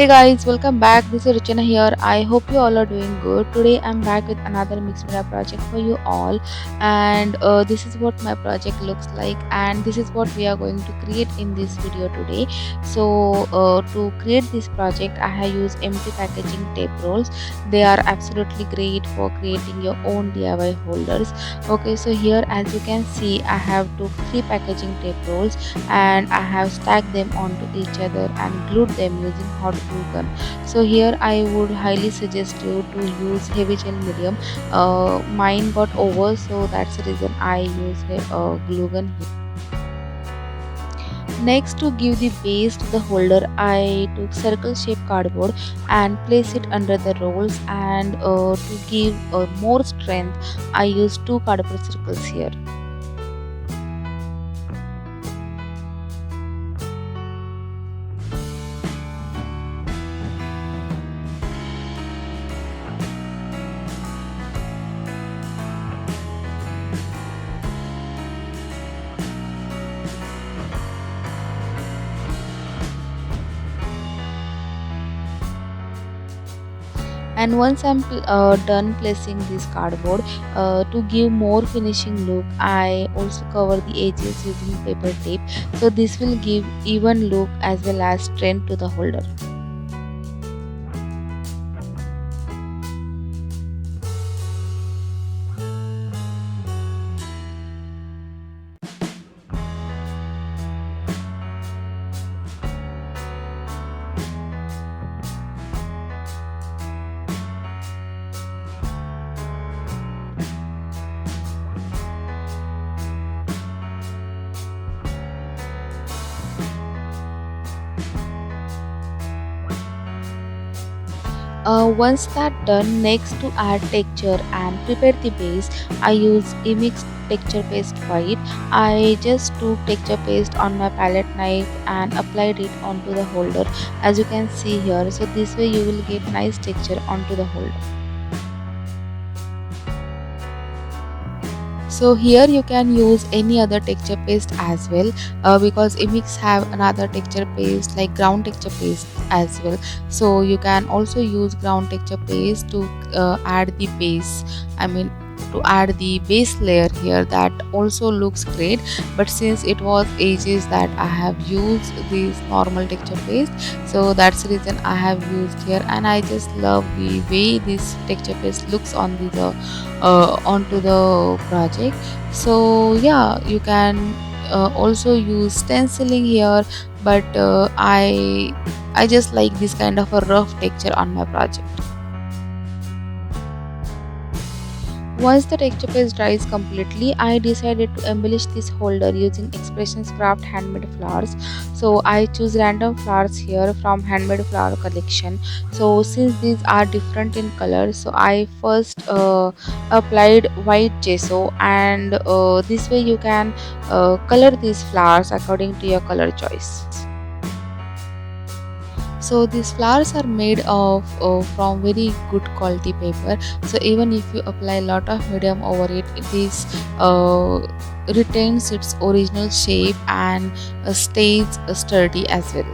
Hey guys, welcome back. This is Richana here. I hope you all are doing good. Today I'm back with another mixed media project for you all, and this is what my project looks like, and this is what we are going to create in this video today. To create this project, I have used empty packaging tape rolls. They are absolutely great for creating your own DIY holders. Okay, so here as you can see, I have took three packaging tape rolls and I have stacked them onto each other and glued them using hot glue gun. So here I would highly suggest you to use heavy gel medium. Mine got over, so that's the reason I use glue gun here. Next, to give the base to the holder, I took circle shaped cardboard and place it under the rolls, and to give more strength I used two cardboard circles here. And once I'm done placing this cardboard, to give more finishing look, I also cover the edges using paper tape, so this will give even look as well as strength to the holder. Once that done, next to add texture and prepare the base, I use Immix Texture paste white. I just took texture paste on my palette knife and applied it onto the holder, as you can see here. So this way you will get nice texture onto the holder. So here you can use any other texture paste as well, because Immix have another texture paste like ground texture paste as well. So you can also use ground texture paste to add the base, I mean to add the base layer here. That also looks great, but since it was ages that I have used this normal texture paste, so that's the reason I have used here, and I just love the way this texture paste looks on the onto the project. So yeah, you can also use stenciling here, but I just like this kind of a rough texture on my project. Once the texture paste dries completely, I decided to embellish this holder using Expressions Craft handmade flowers. So I choose random flowers here from handmade flower collection. So since these are different in color, so I first applied white gesso, and this way you can color these flowers according to your color choice. So these flowers are made of from very good quality paper, so even if you apply a lot of medium over it, this retains its original shape and stays sturdy as well.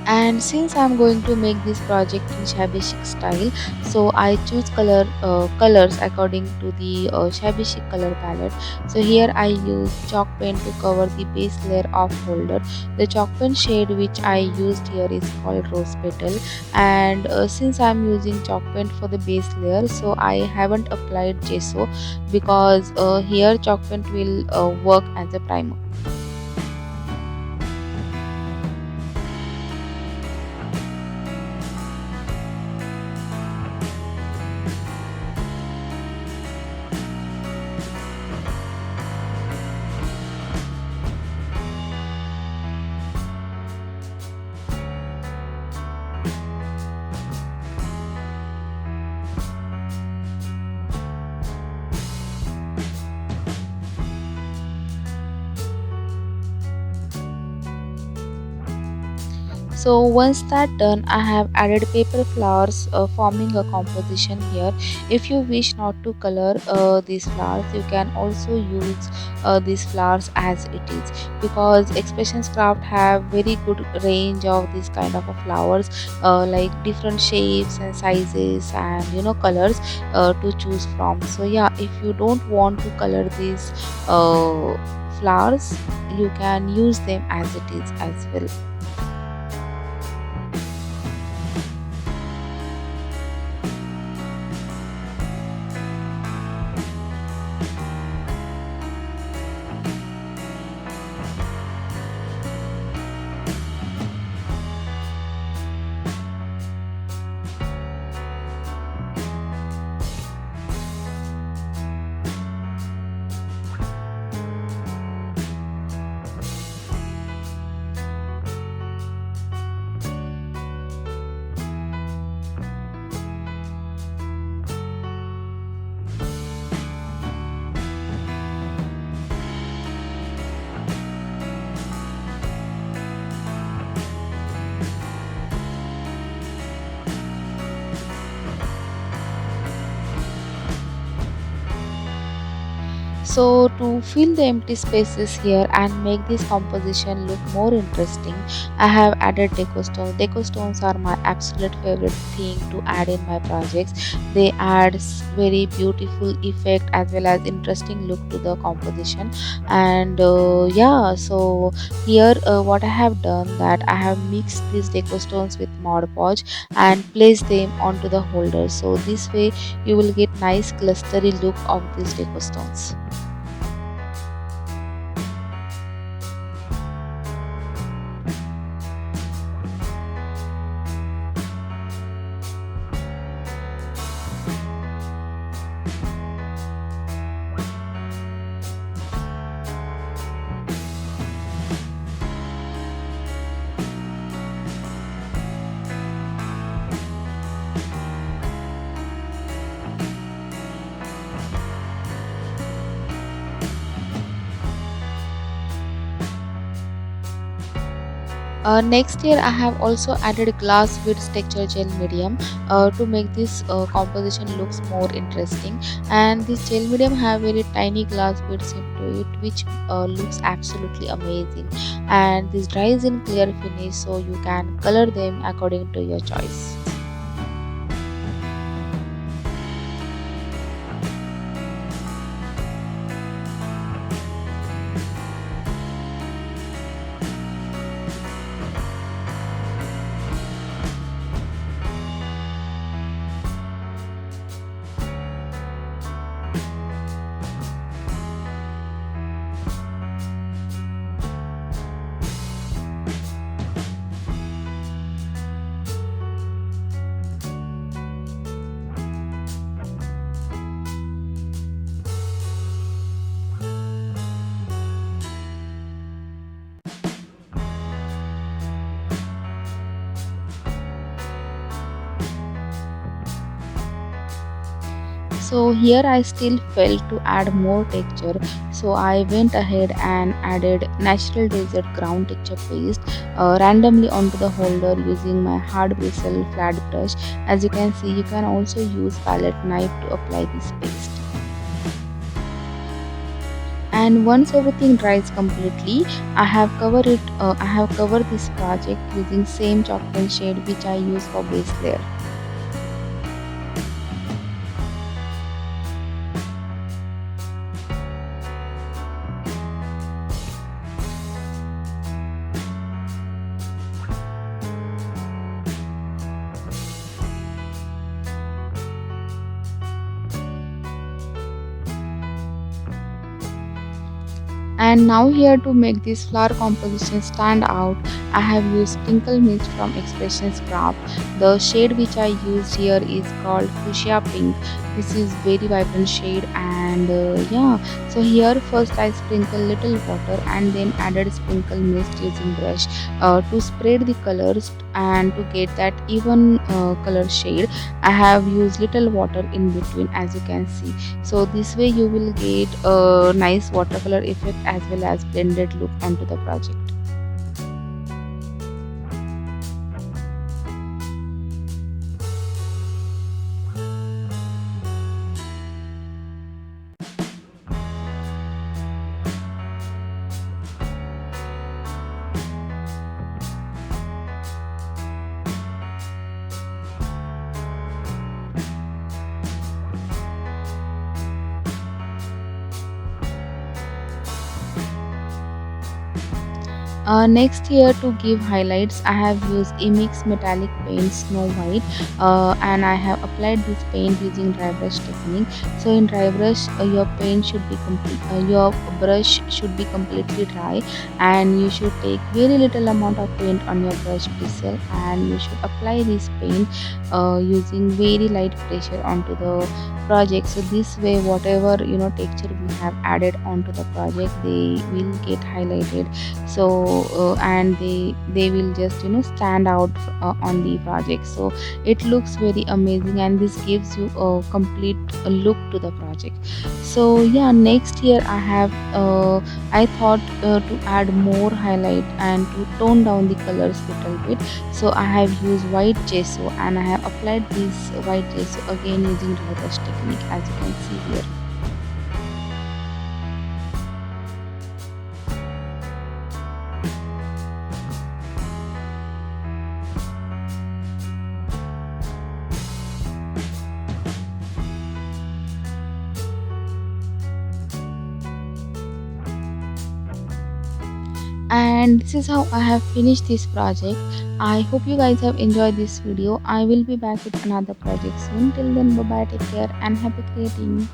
And since I'm going to make this project in shabby chic style, so I choose colors according to the shabby chic color palette. So here I use chalk pen to cover the base layer of holder. The chalk pen shade which I used here is called rose petal, and since I'm using chalk pen for the base layer, so I haven't applied gesso, because here chalk pen will work as a primer. So once that done, I have added paper flowers, forming a composition here. If you wish not to color these flowers, you can also use these flowers as it is, because expressions craft have very good range of this kind of flowers, like different shapes and sizes and colors to choose from. So yeah, if you don't want to color these flowers, you can use them as it is as well. So to fill the empty spaces here and make this composition look more interesting, I have added deco stones. Deco stones are my absolute favorite thing to add in my projects. They add very beautiful effect as well as interesting look to the composition. And yeah, so here what I have done, that I have mixed these deco stones with Mod Podge and placed them onto the holder. So this way you will get nice clustery look of these deco stones. Next year I have also added glass with texture gel medium to make this composition looks more interesting, and this gel medium have very tiny glass beads into it, which looks absolutely amazing, and this dries in clear finish, so you can color them according to your choice. So here I still felt to add more texture, so I went ahead and added natural desert ground texture paste randomly onto the holder using my hard bristle flat brush. As you can see, you can also use palette knife to apply this paste. And once everything dries completely, I have covered this project using same chocolate shade which I use for base layer. And now here, to make this flower composition stand out, I have used sprinkle mist from Expressions Craft. The shade which I used here is called Fuchsia Pink. This is very vibrant shade, and yeah, so here first I sprinkle little water and then added sprinkle mist using brush to spread the colors and to get that even color shade. I have used little water in between, as you can see. So this way you will get a nice watercolor effect as well as blended look onto the project. Next here, to give highlights, I have used Immix Metallic Paint Snow White, and I have applied this paint using dry brush technique. So in dry brush, your brush should be completely dry, and you should take very little amount of paint on your brush bristle, and you should apply this paint using very light pressure onto the project. So this way, whatever texture we have added onto the project, they will get highlighted. So and they will just stand out on the project, so it looks very amazing, and this gives you a complete look to the project. So yeah, next here I thought to add more highlight and to tone down the colors little bit. So I have used white gesso, and I have applied this white gesso again using dry brush technique, as you can see here. And this is how I have finished this project. I hope you guys have enjoyed this video. I will be back with another project soon. Till then, bye bye, take care, and happy creating.